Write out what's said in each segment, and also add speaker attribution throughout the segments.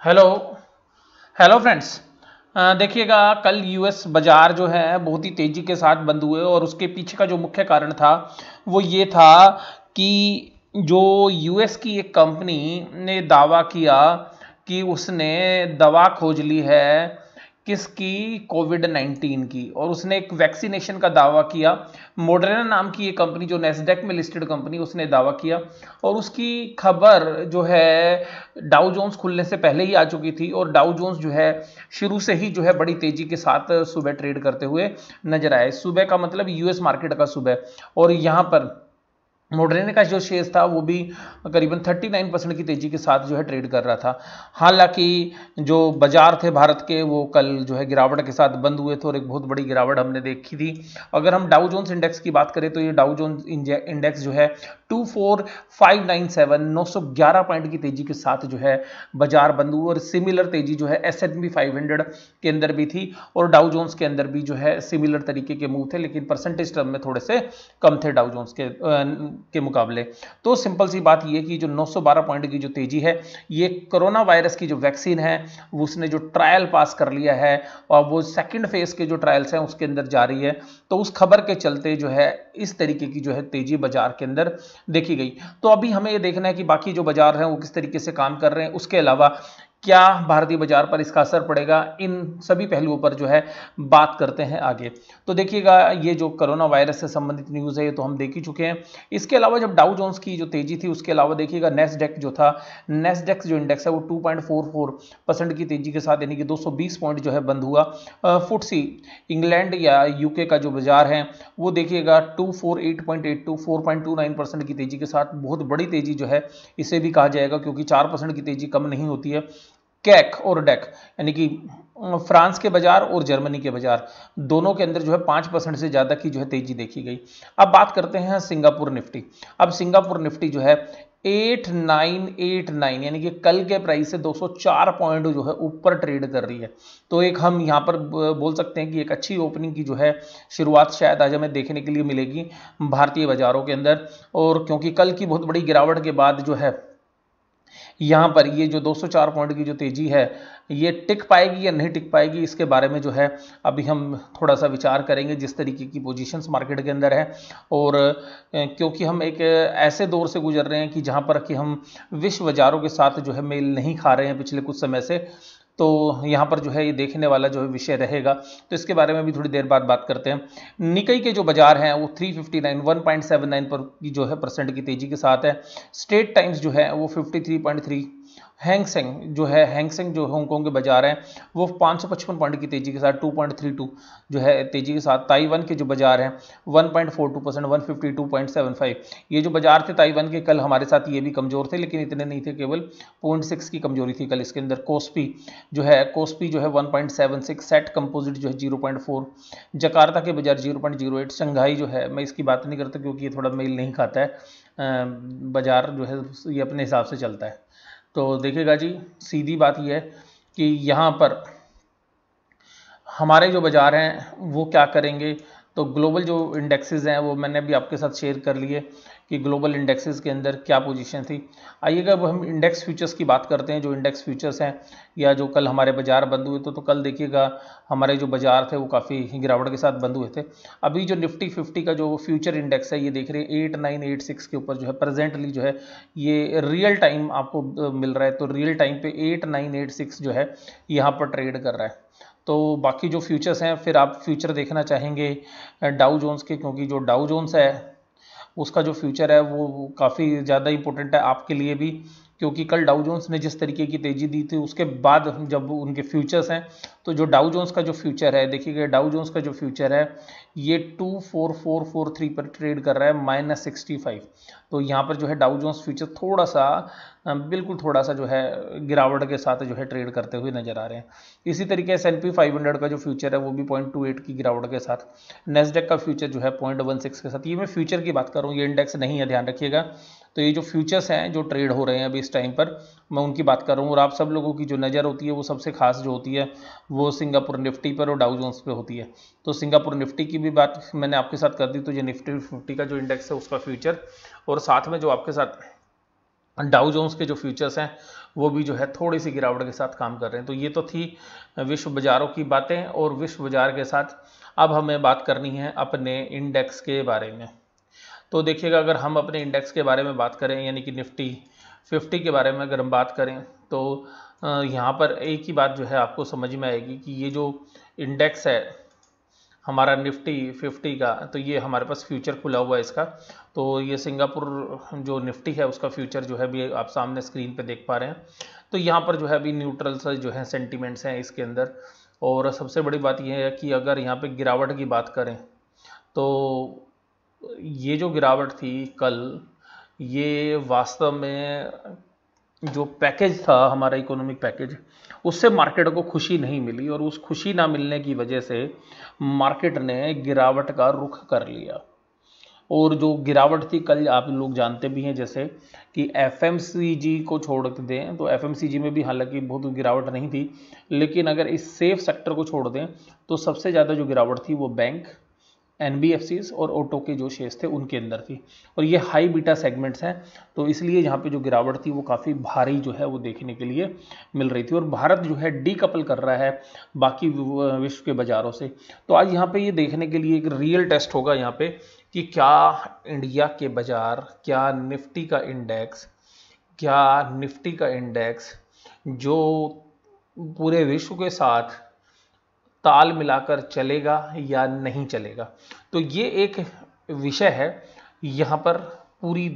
Speaker 1: Hello hello friends. देखिएगा, कल US बाजार जो है बहुत ही तेजी के साथ बंद हुए और उसके पीछे का जो मुख्य कारण था वो ये था कि जो यूएस की एक कंपनी ने दावा किया कि उसने दवा खोज ली है किसकी, कोविड 19 की, और उसने एक वैक्सीनेशन का दावा किया। मॉडर्ना नाम की एक कंपनी जो नेस्डेक में लिस्टेड कंपनी, उसने दावा किया और उसकी खबर जो है डाउ जोन्स खुलने से पहले ही आ चुकी थी और डाउ जोन्स जो है शुरू से ही जो है बड़ी तेजी के साथ सुबह ट्रेड करते हुए नजर आए। सुबह का मतलब यूएस मार्केट का सुबह। और यहां पर मॉडर्ना का जो शेयर था वो भी करीबन 39% की तेजी के साथ जो है ट्रेड कर रहा था। हालांकि जो बाजार थे भारत के वो कल जो है गिरावट के साथ बंद हुए थे और एक बहुत बड़ी गिरावट हमने देखी थी। अगर हम डाउ जोन्स इंडेक्स की बात करें तो ये डाउ जोन्स इंडेक्स जो है 24597 911 पॉइंट की तेजी के साथ जो है बाजार बंद हुए और सिमिलर तेजी जो है S&P 500 के अंदर भी थी और डाउ जोन्स के अंदर भी जो है सिमिलर तरीके के मूव थे, लेकिन परसेंटेज टर्म में थोड़े से कम थे डाउ जोन्स के मुकाबले। तो सिंपल सी बात यह कि जो 912 पॉइंट की जो तेजी है ये कोरोना वायरस की जो वैक्सीन है वो उसने जो ट्रायल पास कर लिया है और वो सेकंड फेज के जो ट्रायल्स हैं उसके अंदर जारी है। तो उस खबर के चलते जो है इस तरीके की जो है तेजी बाजार के अंदर देखी गई। तो अभी हमें ये देखना है कि बाकी जो बाजार हैं वो किस तरीके से काम कर रहे हैं, उसके अलावा क्या भारतीय बाजार पर इसका असर पड़ेगा, इन सभी पहलुओं पर जो है बात करते हैं आगे। तो देखिएगा, ये जो कोरोना वायरस से संबंधित न्यूज़ है ये तो हम देख ही चुके हैं। इसके अलावा जब डाउ जोन्स की जो तेजी थी उसके अलावा देखिएगा नेस्डेक जो था, नेस्डेक जो इंडेक्स है वो 2.44% की तेजी के साथ यानी कि 220 पॉइंट जो है बंद हुआ। फुटसी इंग्लैंड या यूके का जो बाजार है वो देखिएगा 248.82 4.29% की तेजी के साथ, बहुत बड़ी तेजी जो है इसे भी कहा जाएगा क्योंकि 4% की तेजी कम नहीं होती है। कैक और डेक यानी कि फ्रांस के बाजार और जर्मनी के बाजार दोनों के अंदर जो है 5% से ज़्यादा की जो है तेजी देखी गई। अब बात करते हैं सिंगापुर निफ्टी। अब सिंगापुर निफ्टी जो है 8989 यानी कि कल के प्राइस से 204 पॉइंट जो है ऊपर ट्रेड कर रही है। तो एक हम यहाँ पर बोल सकते हैं कि एक अच्छी ओपनिंग की जो है शुरुआत शायद आज हमें देखने के लिए मिलेगी भारतीय बाजारों के अंदर। और क्योंकि कल की बहुत बड़ी गिरावट के बाद जो है यहाँ पर ये जो 204 पॉइंट की जो तेजी है ये टिक पाएगी या नहीं टिक पाएगी, इसके बारे में जो है अभी हम थोड़ा सा विचार करेंगे जिस तरीके की पोजीशंस मार्केट के अंदर है। और क्योंकि हम एक ऐसे दौर से गुजर रहे हैं कि जहाँ पर कि हम विश्व बाजारों के साथ जो है मेल नहीं खा रहे हैं पिछले कुछ समय से, तो यहाँ पर जो है ये देखने वाला जो है विषय रहेगा। तो इसके बारे में भी थोड़ी देर बाद बात करते हैं। निकई के जो बाजार हैं वो 359 1.79 पर की जो है परसेंट की तेजी के साथ है। स्टेट टाइम्स जो है वो 53.3। हैंगसेंग जो है, हैंगसेंग जो हांगकांग के बाजार हैं वो 555 पॉइंट की तेजी के साथ 2.32 जो है तेजी के साथ। ताइवान के जो बाजार हैं 1.42% 152.75। ये जो बाजार थे ताइवान के कल हमारे साथ ये भी कमजोर थे लेकिन इतने नहीं थे, केवल 0.6 की कमजोरी थी कल इसके अंदर। कोस्पी जो है 1.76। सेट कंपोजिट जो है 0.4। जकार्ता के बाजार 0.08। शंघाई जो है मैं इसकी बात नहीं करता क्योंकि ये थोड़ा मेल नहीं खाता है, बाजार जो है ये अपने हिसाब से चलता है। तो देखिएगा जी, सीधी बात यह है कि यहाँ पर हमारे जो बाजार हैं वो क्या करेंगे। तो ग्लोबल जो इंडेक्सेस हैं वो मैंने भी आपके साथ शेयर कर लिए कि ग्लोबल इंडेक्सेस के अंदर क्या पोजीशन थी। आइएगा अब हम इंडेक्स फ्यूचर्स की बात करते हैं। जो इंडेक्स फ्यूचर्स हैं या जो कल हमारे बाजार बंद हुए तो कल देखिएगा हमारे जो बाजार थे वो काफ़ी गिरावट के साथ बंद हुए थे। अभी जो निफ्टी 50 का जो फ्यूचर इंडेक्स है ये देख रहे हैं 8986 के ऊपर जो है प्रेजेंटली जो है ये रियल टाइम आपको मिल रहा है। तो रियल टाइम पे 8986 जो है यहाँ पर ट्रेड कर रहा है। तो बाकी जो फ्यूचर्स हैं, फिर आप फ्यूचर देखना चाहेंगे डाउ जोन्स के, क्योंकि जो डाउ जोन्स है उसका जो फ्यूचर है वो काफ़ी ज़्यादा इंपॉर्टेंट है आपके लिए भी, क्योंकि कल डाउ जोन्स ने जिस तरीके की तेज़ी दी थी उसके बाद जब उनके फ्यूचर्स हैं तो जो डाउ जोन्स का जो फ्यूचर है देखिएगा, डाउ जोन्स का जो फ्यूचर है ये 24443 पर ट्रेड कर रहा है -65। तो यहाँ पर जो है डाउ जोन्स फ्यूचर थोड़ा सा बिल्कुल थोड़ा सा जो है गिरावट के साथ जो है ट्रेड करते हुए नजर आ रहे हैं। इसी तरीके से S&P 500 का जो फ्यूचर है वो भी 0.28 की गिरावट के साथ। नेस्डेक का फ्यूचर जो है 0.16 के साथ। ये मैं फ्यूचर की बात कर रहा हूँ, ये इंडेक्स नहीं है, ध्यान रखिएगा। तो ये जो फ्यूचर्स हैं जो ट्रेड हो रहे हैं अभी इस टाइम पर मैं उनकी बात कर रहा हूँ। और आप सब लोगों की जो नज़र होती है वो सबसे खास जो होती है वो सिंगापुर निफ्टी पर और डाउ जोन्स पे होती है। तो सिंगापुर निफ्टी की भी बात मैंने आपके साथ कर दी। तो ये निफ्टी 50 का जो इंडेक्स है उसका फ्यूचर और साथ में जो आपके साथ डाउ जोन्स के जो फ्यूचर्स हैं वो भी जो है थोड़ी सी गिरावट के साथ काम कर रहे हैं। तो ये तो थी विश्व बाजारों की बातें, और विश्व बाजार के साथ अब हमें बात करनी है अपने इंडेक्स के बारे में। तो देखिएगा, अगर हम अपने इंडेक्स के बारे में बात करें, यानी कि निफ्टी 50 के बारे में अगर हम बात करें, तो यहाँ पर एक ही बात जो है आपको समझ में आएगी कि ये जो इंडेक्स है हमारा निफ्टी 50 का, तो ये हमारे पास फ्यूचर खुला हुआ है इसका। तो ये सिंगापुर जो निफ्टी है उसका फ्यूचर जो है भी आप सामने स्क्रीन पे देख पा रहे हैं। तो यहाँ पर जो है अभी न्यूट्रल सा जो है सेंटीमेंट्स हैं इसके अंदर। और सबसे बड़ी बात यह है कि अगर यहाँ पे गिरावट की बात करें, तो ये जो गिरावट थी कल, ये वास्तव में जो पैकेज था हमारा इकोनॉमिक पैकेज, उससे मार्केट को खुशी नहीं मिली, और उस खुशी ना मिलने की वजह से मार्केट ने गिरावट का रुख कर लिया। और जो गिरावट थी कल, आप लोग जानते भी हैं जैसे कि एफएमसीजी को छोड़ दें तो एफएमसीजी में भी हालांकि बहुत गिरावट नहीं थी, लेकिन अगर इस सेफ सेक्टर को छोड़ दें तो सबसे ज़्यादा जो गिरावट थी वो बैंक, एनबीएफसीज और ऑटो के जो शेयर्स थे उनके अंदर थी। और ये हाई बीटा सेगमेंट्स हैं, तो इसलिए यहाँ पे जो गिरावट थी वो काफ़ी भारी जो है वो देखने के लिए मिल रही थी। और भारत जो है डीकपल कर रहा है बाकी विश्व के बाजारों से। तो आज यहाँ पे ये देखने के लिए एक रियल टेस्ट होगा यहाँ पे कि क्या इंडिया के बाजार, क्या निफ्टी का इंडेक्स जो पूरे विश्व के साथ ताल मिलाकर चलेगा या नहीं चलेगा। तो ये एक विषय है यहाँ पर। पूरी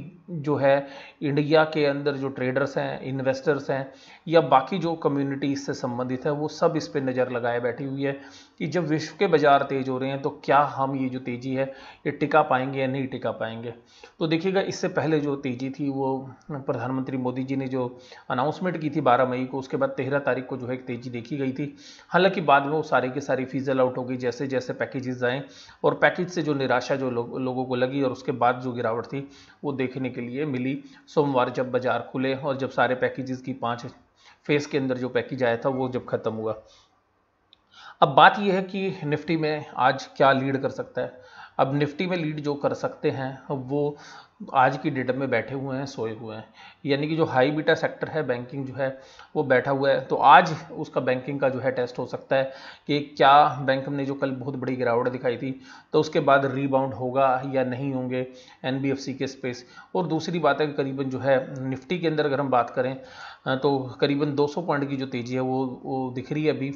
Speaker 1: जो है इंडिया के अंदर जो ट्रेडर्स हैं, इन्वेस्टर्स हैं, या बाकी जो कम्युनिटी इससे संबंधित है, वो सब इस पे नज़र लगाए बैठी हुई है कि जब विश्व के बाजार तेज हो रहे हैं तो क्या हम ये जो तेज़ी है ये टिका पाएंगे या नहीं टिका पाएंगे। तो देखिएगा, इससे पहले जो तेज़ी थी वो प्रधानमंत्री मोदी जी ने जो अनाउंसमेंट की थी 12 मई को, उसके बाद 13 तारीख को जो है एक तेज़ी देखी गई थी। हालांकि बाद में वो सारी की सारी फिजल आउट हो गई जैसे जैसे पैकेजेस आए, और पैकेज से जो निराशा जो लोगों को लगी, और उसके बाद जो गिरावट थी वो देखने के लिए मिली सोमवार जब बाजार खुले, और जब सारे पैकेजेस की 5 फेज के अंदर जो पैकेज आया था वो जब खत्म हुआ। अब बात यह है कि निफ्टी में आज क्या लीड कर सकता है। अब निफ्टी में लीड जो कर सकते हैं वो आज की डेट में बैठे हुए हैं, सोए हुए हैं, यानी कि जो हाई बीटा सेक्टर है बैंकिंग जो है वो बैठा हुआ है। तो आज उसका बैंकिंग का जो है टेस्ट हो सकता है कि क्या बैंक ने जो कल बहुत बड़ी गिरावट दिखाई थी तो उसके बाद रीबाउंड होगा या नहीं होंगे एनबीएफसी के स्पेस। और दूसरी बात है कि करीबन जो है निफ्टी के अंदर अगर हम बात करें तो करीबन 200 पॉइंट की जो तेज़ी है वो दिख रही है अभी।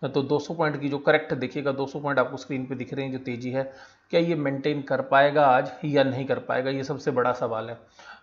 Speaker 1: तो 200 पॉइंट की जो करेक्ट देखिएगा, 200 पॉइंट आपको स्क्रीन पे दिख रहे हैं जो तेज़ी है, क्या ये मेंटेन कर पाएगा आज या नहीं कर पाएगा, ये सबसे बड़ा सवाल है।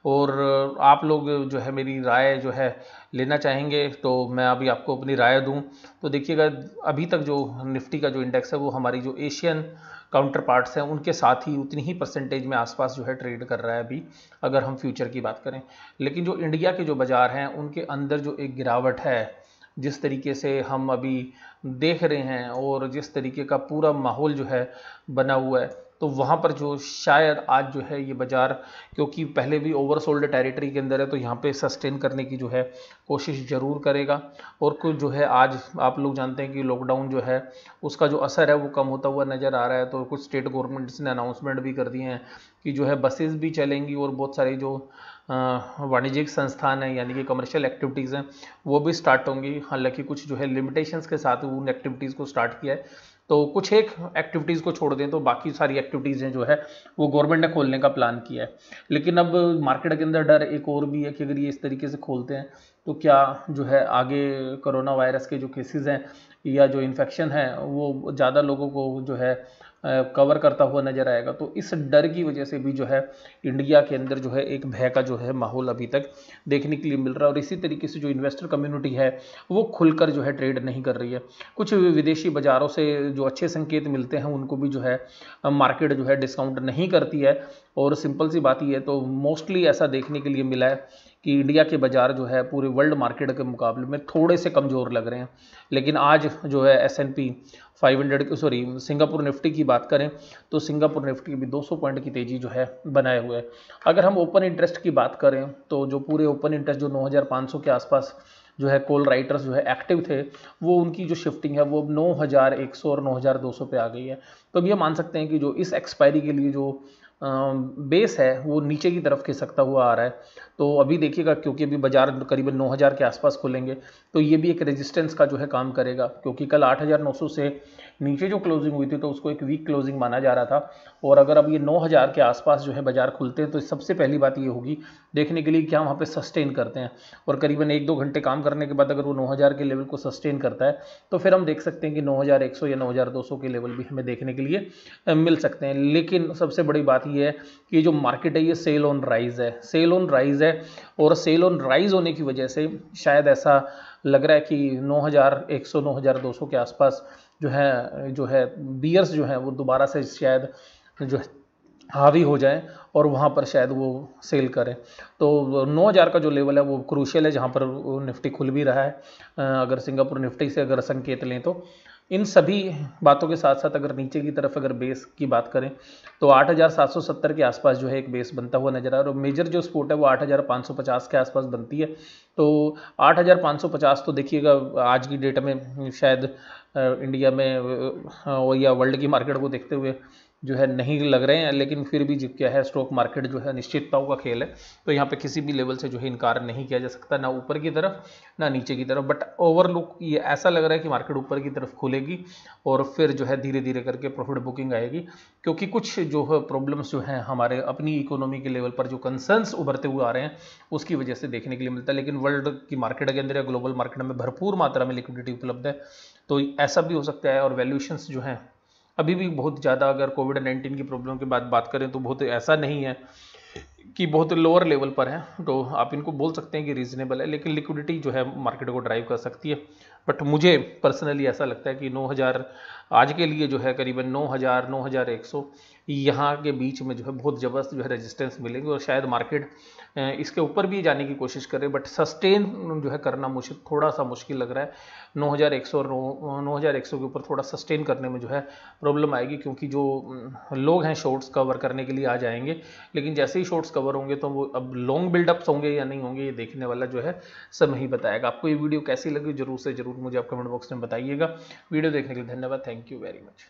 Speaker 1: और आप लोग जो है मेरी राय जो है लेना चाहेंगे तो मैं अभी आपको अपनी राय दूं। तो देखिएगा, अभी तक जो निफ्टी का जो इंडेक्स है वो हमारी जो एशियन काउंटर पार्ट्स हैं उनके साथ ही उतनी ही परसेंटेज में आसपास जो है ट्रेड कर रहा है अभी, अगर हम फ्यूचर की बात करें। लेकिन जो इंडिया के जो बाजार हैं उनके अंदर जो एक गिरावट है, जिस तरीके से हम अभी देख रहे हैं और जिस तरीके का पूरा माहौल जो है बना हुआ है, तो वहाँ पर जो शायद आज जो है ये बाज़ार, क्योंकि पहले भी ओवरसोल्ड टेरिटरी के अंदर है, तो यहाँ पे सस्टेन करने की जो है कोशिश ज़रूर करेगा। और कुछ जो है आज आप लोग जानते हैं कि लॉकडाउन जो है उसका जो असर है वो कम होता हुआ नज़र आ रहा है। तो कुछ स्टेट गवर्नमेंट्स ने अनाउंसमेंट भी कर दिए हैं कि जो है बसेस भी चलेंगी, और बहुत सारी जो वाणिज्यिक संस्थान है यानी कि कमर्शियल एक्टिविटीज़ हैं वो भी स्टार्ट होंगी। हालांकि कुछ जो है लिमिटेशंस के साथ उन एक्टिविटीज़ को स्टार्ट किया है। तो कुछ एक एक्टिविटीज़ को छोड़ दें तो बाकी सारी एक्टिविटीज़ हैं जो है वो गवर्नमेंट ने खोलने का प्लान किया है। लेकिन अब मार्केट के अंदर डर एक और भी है कि अगर ये इस तरीके से खोलते हैं तो क्या जो है आगे कोरोना वायरस के जो केसेस हैं या जो इन्फेक्शन है वो ज़्यादा लोगों को जो है कवर करता हुआ नजर आएगा। तो इस डर की वजह से भी जो है इंडिया के अंदर जो है एक भय का जो है माहौल अभी तक देखने के लिए मिल रहा है। और इसी तरीके से जो इन्वेस्टर कम्युनिटी है वो खुलकर जो है ट्रेड नहीं कर रही है। कुछ विदेशी बाजारों से जो अच्छे संकेत मिलते हैं उनको भी जो है मार्केट जो है डिस्काउंट नहीं करती है। और सिंपल सी बात ही है, तो मोस्टली ऐसा देखने के लिए मिला है कि इंडिया के बाजार जो है पूरे वर्ल्ड मार्केट के मुकाबले में थोड़े से कमज़ोर लग रहे हैं। लेकिन आज जो है S&P 500 सिंगापुर निफ्टी की बात करें तो सिंगापुर निफ्टी भी 200 पॉइंट की तेज़ी जो है बनाए हुए है। अगर हम ओपन इंटरेस्ट की बात करें तो जो पूरे ओपन इंटरेस्ट जो 9500 के आसपास जो है कॉल राइटर्स जो है एक्टिव थे, वो उनकी जो शिफ्टिंग है वो 9100 और 9200 पे आ गई है। तो अब ये मान सकते हैं कि जो इस एक्सपायरी के लिए जो बेस है वो नीचे की तरफ खिसकता हुआ आ रहा है। तो अभी देखिएगा, क्योंकि अभी बाजार करीबन 9000 के आसपास खुलेंगे, तो ये भी एक रेजिस्टेंस का जो है काम करेगा, क्योंकि कल 8900 से नीचे जो क्लोजिंग हुई थी तो उसको एक वीक क्लोजिंग माना जा रहा था। और अगर अब ये 9000 के आसपास जो है बाजार खुलते हैं तो सबसे पहली बात ये होगी देखने के लिए क्या वहाँ पे सस्टेन करते हैं, और करीबन 1-2 घंटे काम करने के बाद अगर वो 9000 के लेवल को सस्टेन करता है तो फिर हम देख सकते हैं कि 9100 या 9200 के लेवल भी हमें देखने के लिए मिल सकते हैं। लेकिन सबसे बड़ी बात ये है कि जो मार्केट है ये सेल ऑन राइज है, सेल ऑन राइज है, और सेल ऑन राइज होने की वजह से शायद ऐसा लग रहा है कि 9100 9200 के आसपास जो है बियर्स जो है वो दोबारा से शायद जो है हावी हो जाए और वहाँ पर शायद वो सेल करें। तो 9000 का जो लेवल है वो क्रूशियल है, जहाँ पर निफ्टी खुल भी रहा है। अगर सिंगापुर निफ्टी से अगर संकेत लें तो इन सभी बातों के साथ साथ अगर नीचे की तरफ अगर बेस की बात करें तो 8770 के आसपास जो है एक बेस बनता हुआ नजर आ रहा है, और मेजर जो सपोर्ट है वो 8550 के आसपास बनती है। तो 8550 तो देखिएगा आज की डेट में शायद इंडिया में या वर्ल्ड की मार्केट को देखते हुए जो है नहीं लग रहे हैं, लेकिन फिर भी जो क्या है स्टॉक मार्केट जो है अनिश्चितताओं का खेल है, तो यहाँ पे किसी भी लेवल से जो है इनकार नहीं किया जा सकता, ना ऊपर की तरफ ना नीचे की तरफ। बट ओवरलुक ये ऐसा लग रहा है कि मार्केट ऊपर की तरफ खुलेगी और फिर जो है धीरे धीरे करके प्रॉफिट बुकिंग आएगी, क्योंकि कुछ जो है प्रॉब्लम्स जो है हमारे अपनी इकोनॉमी के लेवल पर जो कंसर्न्स उभरते हुए आ रहे हैं उसकी वजह से देखने के लिए मिलता है। लेकिन वर्ल्ड की मार्केट के अंदर या ग्लोबल मार्केट में भरपूर मात्रा में लिक्विडिटी उपलब्ध है, तो ऐसा भी हो सकता है। और वैल्यूएशंस जो हैं अभी भी बहुत ज़्यादा, अगर कोविड-19 की प्रॉब्लम के बाद बात करें तो बहुत ऐसा नहीं है कि बहुत लोअर लेवल पर है, तो आप इनको बोल सकते हैं कि रीजनेबल है, लेकिन लिक्विडिटी जो है मार्केट को ड्राइव कर सकती है। बट मुझे पर्सनली ऐसा लगता है कि 9000 आज के लिए जो है करीबन 9000 9100 यहाँ के बीच में जो है बहुत ज़बरदस्त जो है रेजिस्टेंस मिलेंगे, और शायद मार्केट इसके ऊपर भी जाने की कोशिश करे, बट सस्टेन जो है करना मुझे थोड़ा सा मुश्किल लग रहा है। 9100 और 9100 के ऊपर थोड़ा सस्टेन करने में जो है प्रॉब्लम आएगी, क्योंकि जो लोग हैं शॉर्ट्स कवर करने के लिए आ जाएंगे, लेकिन जैसे ही शॉर्ट्स कवर होंगे तो वो अब लॉन्ग बिल्डअप्स होंगे या नहीं होंगे ये देखने वाला जो है समय ही बताएगा। आपको ये वीडियो कैसी लगी जरूर से जरूर मुझे आप कमेंट बॉक्स में बताइएगा। वीडियो देखने के लिए धन्यवाद, थैंक यू वेरी मच।